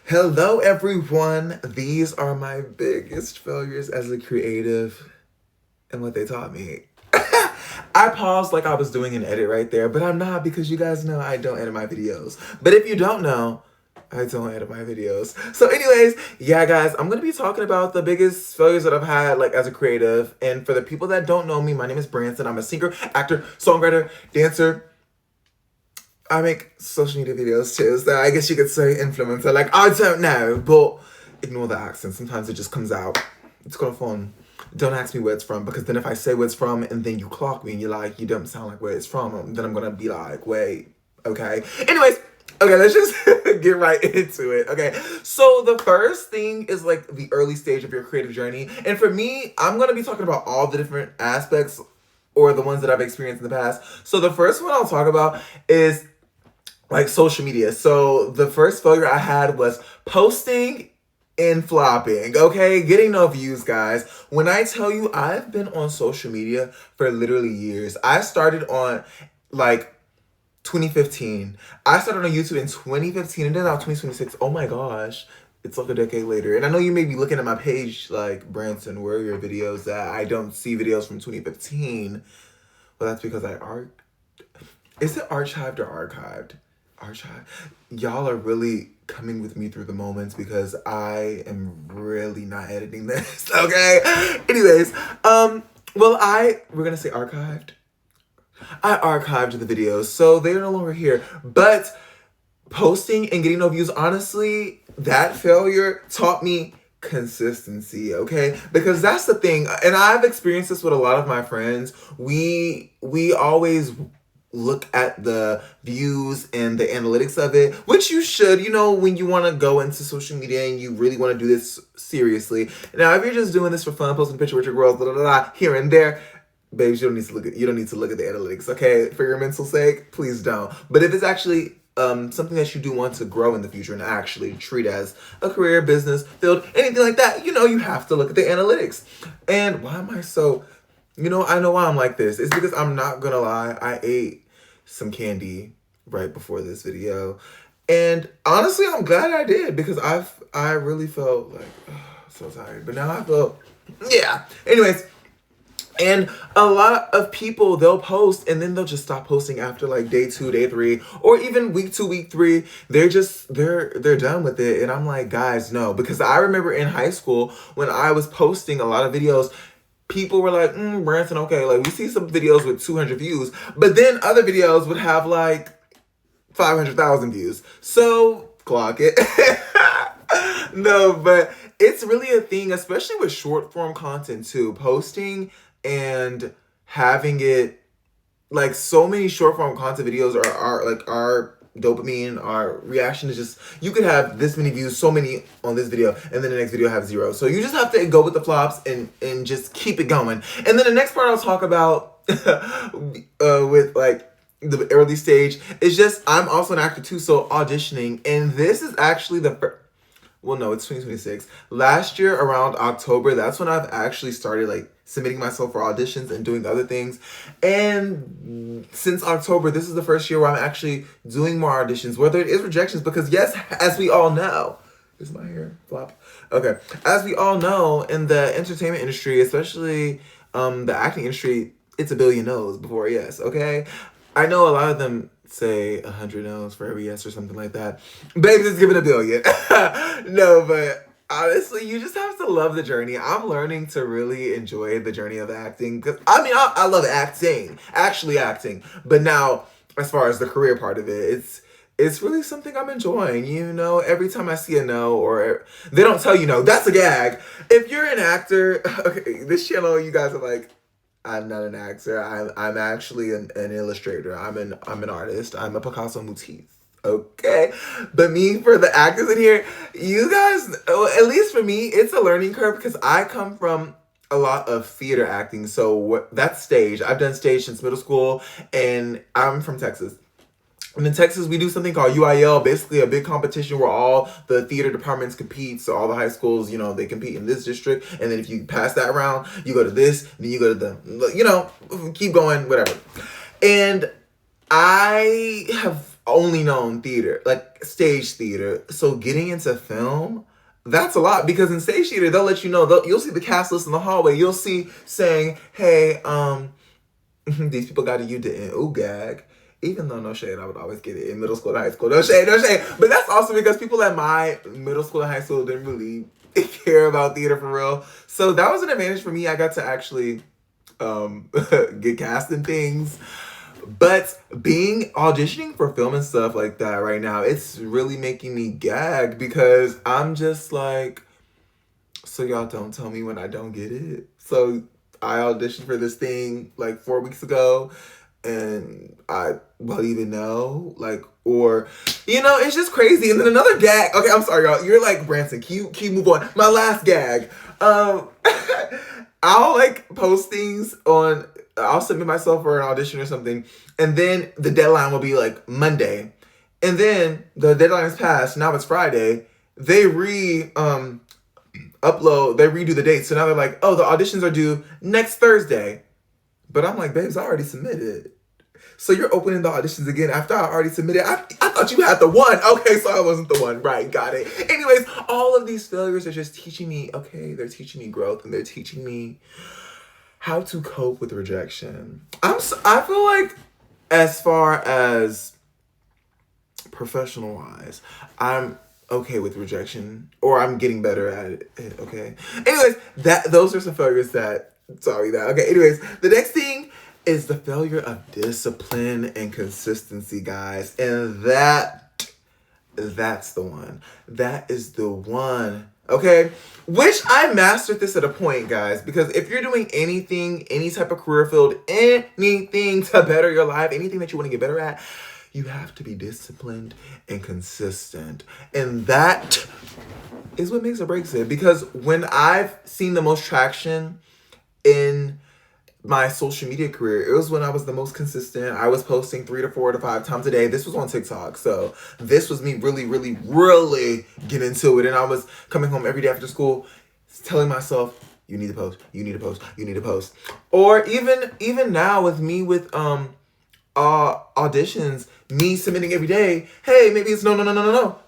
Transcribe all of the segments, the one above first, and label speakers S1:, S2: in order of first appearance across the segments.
S1: Hello, everyone. These are my biggest failures as a creative and what they taught me. I paused like I was doing an edit right there, but I'm not because you guys know I don't edit my videos. But if you don't know, I don't edit my videos. So anyways, yeah guys, I'm gonna be talking about the biggest failures that I've had like as a creative. And for the people that don't know me, my name is Branson. I'm a singer, actor, songwriter, dancer. I make social media videos too, so I guess you could say influencer. Like, I don't know, but ignore the accent. Sometimes it just comes out. It's kind of fun. Don't ask me where it's from, because then if I say where it's from and then you clock me and you're like, you don't sound like where it's from, then I'm gonna be like, wait, okay. Anyways, okay, let's just get right into it. Okay, so the first thing is like the early stage of your creative journey. And for me, I'm gonna be talking about all the different aspects or the ones that I've experienced in the past. So the first one I'll talk about is like social media. So the first failure I had was posting and flopping, okay? Getting no views, guys. When I tell you I've been on social media for literally years. I started on like 2015. I started on YouTube in 2015 and then now 2026. Oh my gosh. It's like a decade later. And I know you may be looking at my page like, Branson, where are your videos at? I don't see videos from 2015. Well, that's because is it archived or archived? Archive. Y'all are really coming with me through the moments because I am really not editing this. Okay. Anyways, we're gonna say archived. I archived the videos, so they're no longer here. But posting and getting no views, honestly, that failure taught me consistency, okay? Because that's the thing, and I've experienced this with a lot of my friends. We always look at the views and the analytics of it, which you should, when you want to go into social media and you really want to do this seriously. Now, if you're just doing this for fun, posting a picture with your girls, blah, blah, blah, here and there, babes, you don't need to look at the analytics, okay? For your mental sake, please don't. But if it's actually something that you do want to grow in the future and actually treat as a career, business, field, anything like that, you have to look at the analytics. And why am I so... I know why I'm like this. It's because I'm not gonna lie. I ate some candy right before this video. And honestly, I'm glad I did because I really felt like so tired. But now I feel, yeah. Anyways, and a lot of people, they'll post and then they'll just stop posting after like day 2, day 3, or even week 2, week 3. They're done with it. And I'm like, guys, no. Because I remember in high school when I was posting a lot of videos, people were like, Branson, okay, like we see some videos with 200 views, but then other videos would have like 500,000 views. So clock it. No, but it's really a thing, especially with short form content too. Posting and having it, like, so many short form content videos are dopamine, our reaction is just, you could have this many views, so many on this video, and then the next video have 0. So you just have to go with the flops and just keep it going. And then the next part I'll talk about with like the early stage is just, I'm also an actor too, so auditioning. And this is actually the first, well, no, it's 2026. Last year around October, that's when I've actually started like submitting myself for auditions and doing other things. And since October, this is the first year where I'm actually doing more auditions, whether it is rejections, because yes, as we all know, is my hair flop? Okay. As we all know, in the entertainment industry, especially the acting industry, it's a billion no's before a yes, okay? I know a lot of them say 100 no's for every yes or something like that. Baby, just give it a billion. No, but honestly, you just have to love the journey. I'm learning to really enjoy the journey of acting. Because, I love acting. Actually acting. But now, as far as the career part of it, it's really something I'm enjoying. Every time I see a no, or they don't tell you no, that's a gag. If you're an actor, okay, this channel, you guys are like, I'm not an actor. I'm actually an illustrator. I'm an artist. I'm a Picasso Motif. Okay, but me, for the actors in here, you guys, at least for me, it's a learning curve because I come from a lot of theater acting. So that's stage. I've done stage since middle school, and I'm from Texas. And in Texas, we do something called UIL, basically a big competition where all the theater departments compete. So all the high schools, they compete in this district. And then if you pass that round, you go to this, then you go to the, keep going, whatever. And I have only known theater, like stage theater. So getting into film, that's a lot because in stage theater they'll let you know. You'll see the cast list in the hallway. You'll see saying, "Hey, these people got a you didn't ooh gag." Even though no shade, I would always get it in middle school and high school. No shade, no shade. But that's also because people at my middle school and high school didn't really care about theater for real. So that was an advantage for me. I got to actually get cast in things. But being auditioning for film and stuff like that right now, it's really making me gag because I'm just like, so y'all don't tell me when I don't get it. So I auditioned for this thing like 4 weeks ago and I won't even know, like, or, it's just crazy. And then another gag. Okay, I'm sorry, y'all. You're like, Branson, can you move on? My last gag. I'll like post things I'll submit myself for an audition or something, and then the deadline will be like Monday. And then the deadline is passed, now it's Friday. They redo the date. So now they're like, oh, the auditions are due next Thursday. But I'm like, babes, I already submitted. So you're opening the auditions again after I already submitted. I thought you had the one. Okay, so I wasn't the one. Right, got it. Anyways, all of these failures are just teaching me, they're teaching me growth and they're teaching me how to cope with rejection. I feel like as far as professional wise, I'm okay with rejection, or I'm getting better at it, okay? Anyways, those are some failures okay, anyways, the next thing is the failure of discipline and consistency, guys. And that's the one. That is the one. Okay? Which I mastered this at a point, guys, because if you're doing anything, any type of career field, anything to better your life, anything that you want to get better at, you have to be disciplined and consistent. And that is what makes or breaks it. Because when I've seen the most traction in my social media career, it was when I was the most consistent. I was posting 3 to 4 to 5 times a day. This was on TikTok. So this was me really, really, really getting into it. And I was coming home every day after school telling myself, you need to post, you need to post, you need to post. Or even now with me with auditions, me submitting every day, hey, maybe it's no,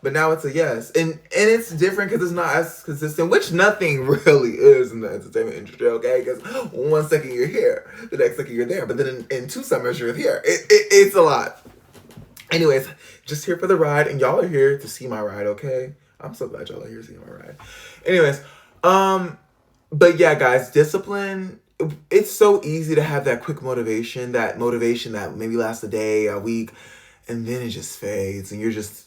S1: but now it's a yes. And it's different because it's not as consistent, which nothing really is in the entertainment industry, okay? Because one second you're here, the next second you're there, but then in 2 summers you're here. It's a lot. Anyways, just here for the ride, and y'all are here to see my ride, okay? I'm so glad y'all are here to see my ride. Anyways, but yeah, guys, discipline. It's so easy to have that quick motivation that maybe lasts a day, a week, and then it just fades, and you're just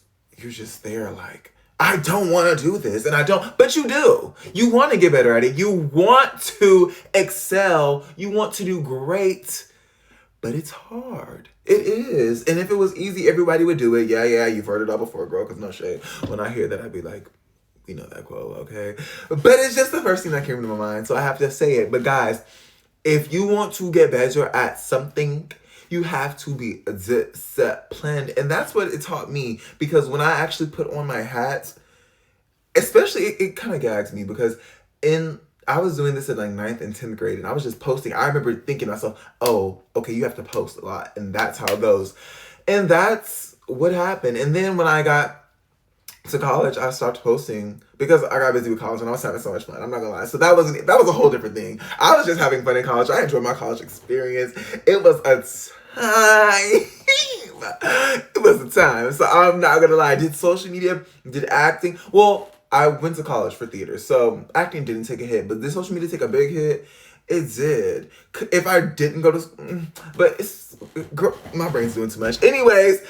S1: there like, I don't want to do this, and I don't, but you do. You want to get better at it. You want to excel. You want to do great, but it's hard. It is. And if it was easy, everybody would do it. Yeah, you've heard it all before, girl, because no shade. When I hear that, I'd be like, we know that quote, okay? But it's just the first thing that came to my mind, so I have to say it. But guys, if you want to get better at something, you have to be disciplined. And that's what it taught me, because when I actually put on my hats, especially, it kind of gags me because I was doing this in like 9th and 10th grade, and I was just posting. I remember thinking to myself, oh, okay, you have to post a lot, and that's how it goes. And that's what happened. And then when I got to college, I stopped posting because I got busy with college and I was having so much fun. I'm not gonna lie. So that was a whole different thing. I was just having fun in college. I enjoyed my college experience. It was a time. It was a time. So I'm not gonna lie. Did social media, did acting. Well, I went to college for theater, so acting didn't take a hit. But did social media take a big hit? It did. If I didn't go to, but girl, my brain's doing too much. Anyways.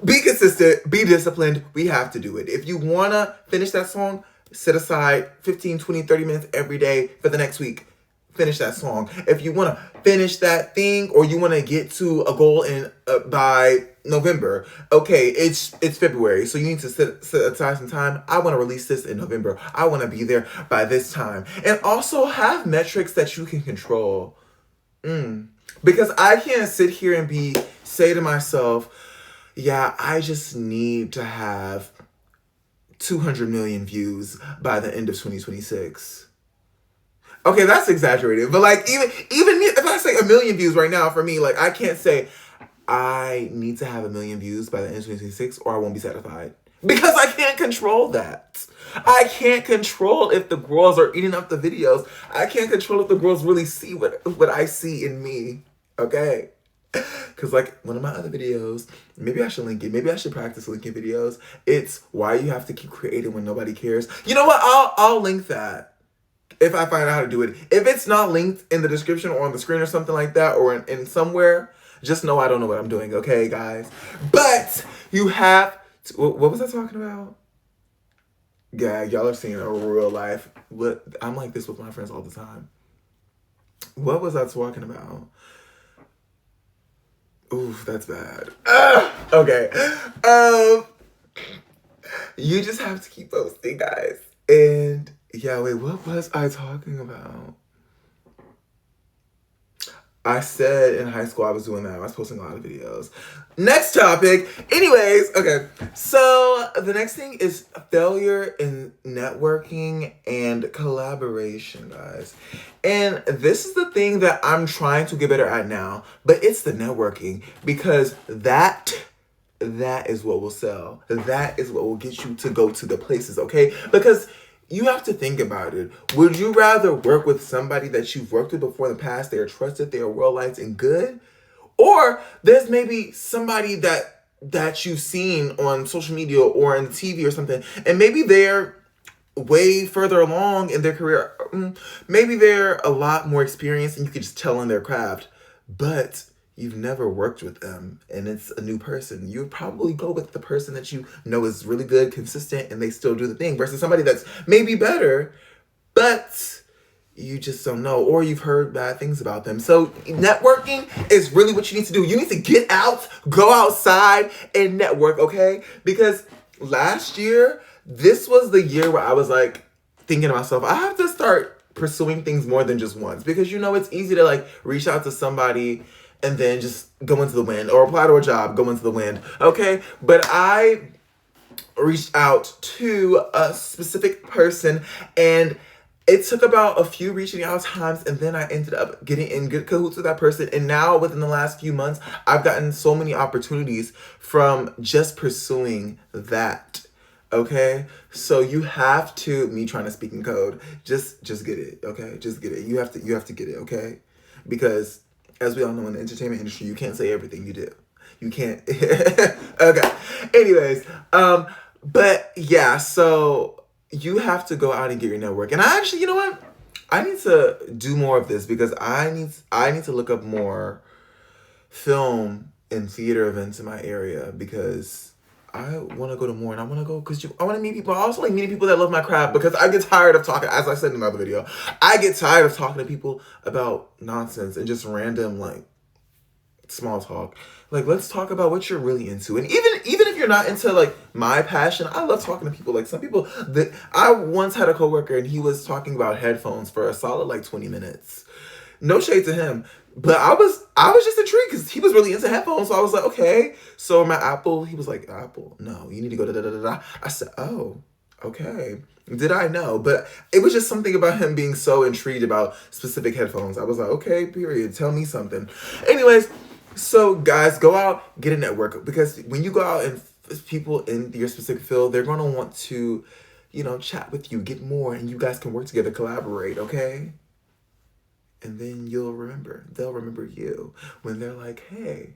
S1: Be consistent, be disciplined. We have to do it. If you want to finish that song, set aside 15, 20, 30 minutes every day for the next week. Finish that song. If you want to finish that thing, or you want to get to a goal in by November, okay, it's February, so you need to set aside some time. I want to release this in November. I want to be there by this time. And also have metrics that you can control. Because I can't sit here and say to myself, yeah, I just need to have 200 million views by the end of 2026. Okay, that's exaggerated. But like even if I say 1 million views right now, for me, like I can't say I need to have 1 million views by the end of 2026 or I won't be satisfied. Because I can't control that. I can't control if the girls are eating up the videos. I can't control if the girls really see what I see in me. Okay? Because like one of my other videos, maybe I should link it. Maybe I should practice linking videos. It's why you have to keep creating when nobody cares. You know what? I'll link that if I find out how to do it. If it's not linked in the description or on the screen or something like that or in somewhere, just know I don't know what I'm doing, okay, guys? But you have to, what was I talking about? Yeah, y'all are seeing a real life. I'm like this with my friends all the time. What was I talking about? Oof, that's bad. Okay. You just have to keep posting, guys. And yeah, wait, what was I talking about? I said in high school I was doing that. I was posting a lot of videos. Next topic. Anyways, okay. So the next thing is failure in networking and collaboration, guys. And this is the thing that I'm trying to get better at now. But it's the networking. Because that is what will sell. That is what will get you to go to the places, okay? Because you have to think about it. Would you rather work with somebody that you've worked with before in the past, they are trusted, they are well-liked and good? Or there's maybe somebody that you've seen on social media or on TV or something, and maybe they're way further along in their career. Maybe they're a lot more experienced and you can just tell in their craft, but you've never worked with them and it's a new person. You would probably go with the person that you know is really good, consistent, and they still do the thing versus somebody that's maybe better, but you just don't know, or you've heard bad things about them. So networking is really what you need to do. You need to get out, go outside and network, okay? Because last year, this was the year where I was like thinking to myself, I have to start pursuing things more than just once, because you know, it's easy to like reach out to somebody and then just go into the wind, or apply to a job, go into the wind, okay? But I reached out to a specific person, and it took about a few reaching out times, and then I ended up getting in good cahoots with that person. And now within the last few months, I've gotten so many opportunities from just pursuing that. Okay? So you have to, me trying to speak in code, just get it, okay? Just get it. You have to get it, okay? Because as we all know, in the entertainment industry, you can't say everything you do. You can't. Okay. Anyways, but yeah, so you have to go out and get your network. And I actually, you know what? I need to do more of this because I need to look up more film and theater events in my area, because I want to go to more, and I want to go because I want to meet people. I also like meeting people that love my craft, because I get tired of talking, as I said in another video, I get tired of talking to people about nonsense and just random like small talk. Like, let's talk about what you're really into. And even if you're not into like my passion, I love talking to people. Like some people that I once had a coworker and he was talking about headphones for a solid like 20 minutes. No shade to him, but I was just intrigued because he was really into headphones. So I was like, okay. So my Apple, he was like, Apple, no, you need to go da da da da. I said, oh, okay. Did I know? But it was just something about him being so intrigued about specific headphones. I was like, okay, period. Tell me something. Anyways, so guys, go out, get a network, because when you go out and people in your specific field, they're going to want to, you know, chat with you, get more, and you guys can work together, collaborate, okay? And then they'll remember you when they're like, hey,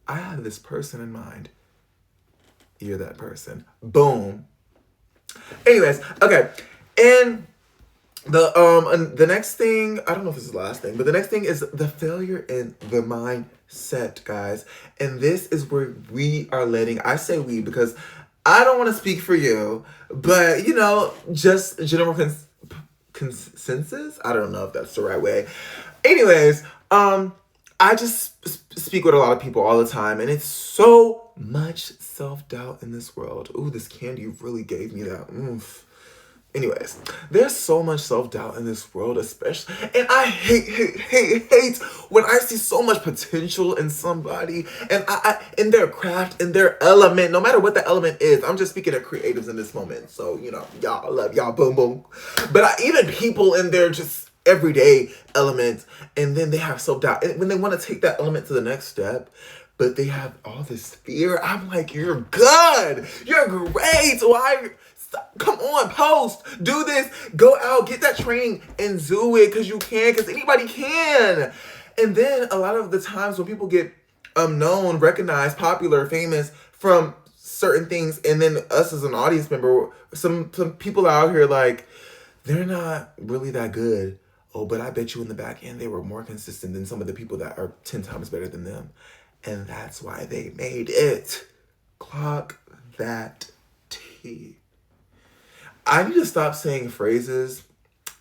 S1: I have this person in mind. You're that person. Boom. Anyways, okay. And the next thing, I don't know if this is the last thing, but the next thing is the failure in the mindset, guys. And this is where we are letting, I say we because I don't want to speak for you, but you know, just general consensus. I don't know if that's the right way. Anyways, I just speak with a lot of people all the time, and it's so much self-doubt in this world. Ooh, this candy really gave me that. Oof. Anyways, there's so much self-doubt in this world, especially, and I hate when I see so much potential in somebody, and I in their craft, in their element, no matter what the element is. I'm just speaking of creatives in this moment, so you know, y'all, I love y'all, boom boom. But even people in their just everyday elements, and then they have self-doubt, and when they want to take that element to the next step, but they have all this fear. I'm like, you're good. You're great. Why? Come on, post, do this, go out, get that training and do it because you can, because anybody can. And then a lot of the times when people get known, recognized, popular, famous from certain things, and then us as an audience member, some people out here like, they're not really that good. Oh, but I bet you in the back end they were more consistent than some of the people that are 10 times better than them. And that's why they made it. Clock that T. I need to stop saying phrases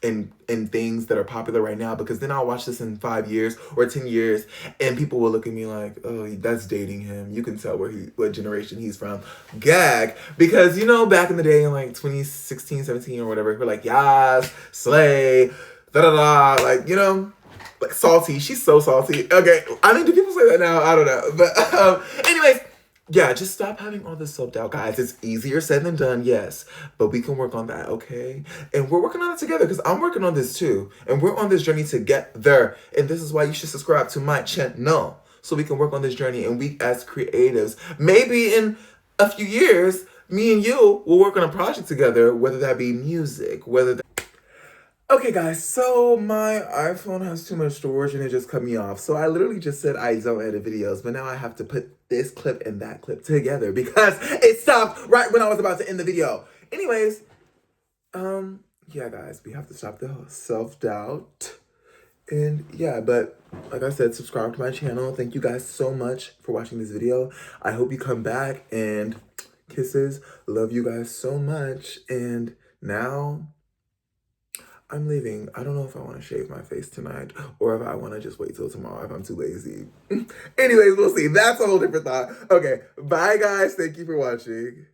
S1: and things that are popular right now, because then I'll watch this in 5 years or 10 years and people will look at me like, oh, that's dating him. You can tell what generation he's from. Gag. Because, you know, back in the day in like 2016, 17 or whatever, we're like, yas, slay, da da da. Like, you know, like salty. She's so salty. Okay. I mean, do people say that now? I don't know. But anyways, yeah, just stop having all this self-doubt, guys. It's easier said than done, yes. But we can work on that, okay? And we're working on it together because I'm working on this too. And we're on this journey together. And this is why you should subscribe to my channel so we can work on this journey. And we as creatives, maybe in a few years, me and you will work on a project together, whether that be music, Okay, guys, so my iPhone has too much storage and it just cut me off. So I literally just said I don't edit videos, but now I have to put this clip and that clip together because it stopped right when I was about to end the video. Anyways, yeah, guys, we have to stop the self-doubt. And yeah, but like I said, subscribe to my channel. Thank you guys so much for watching this video. I hope you come back, and kisses. Love you guys so much. And now I'm leaving. I don't know if I want to shave my face tonight or if I want to just wait till tomorrow if I'm too lazy. Anyways, we'll see. That's a whole different thought. Okay, bye guys. Thank you for watching.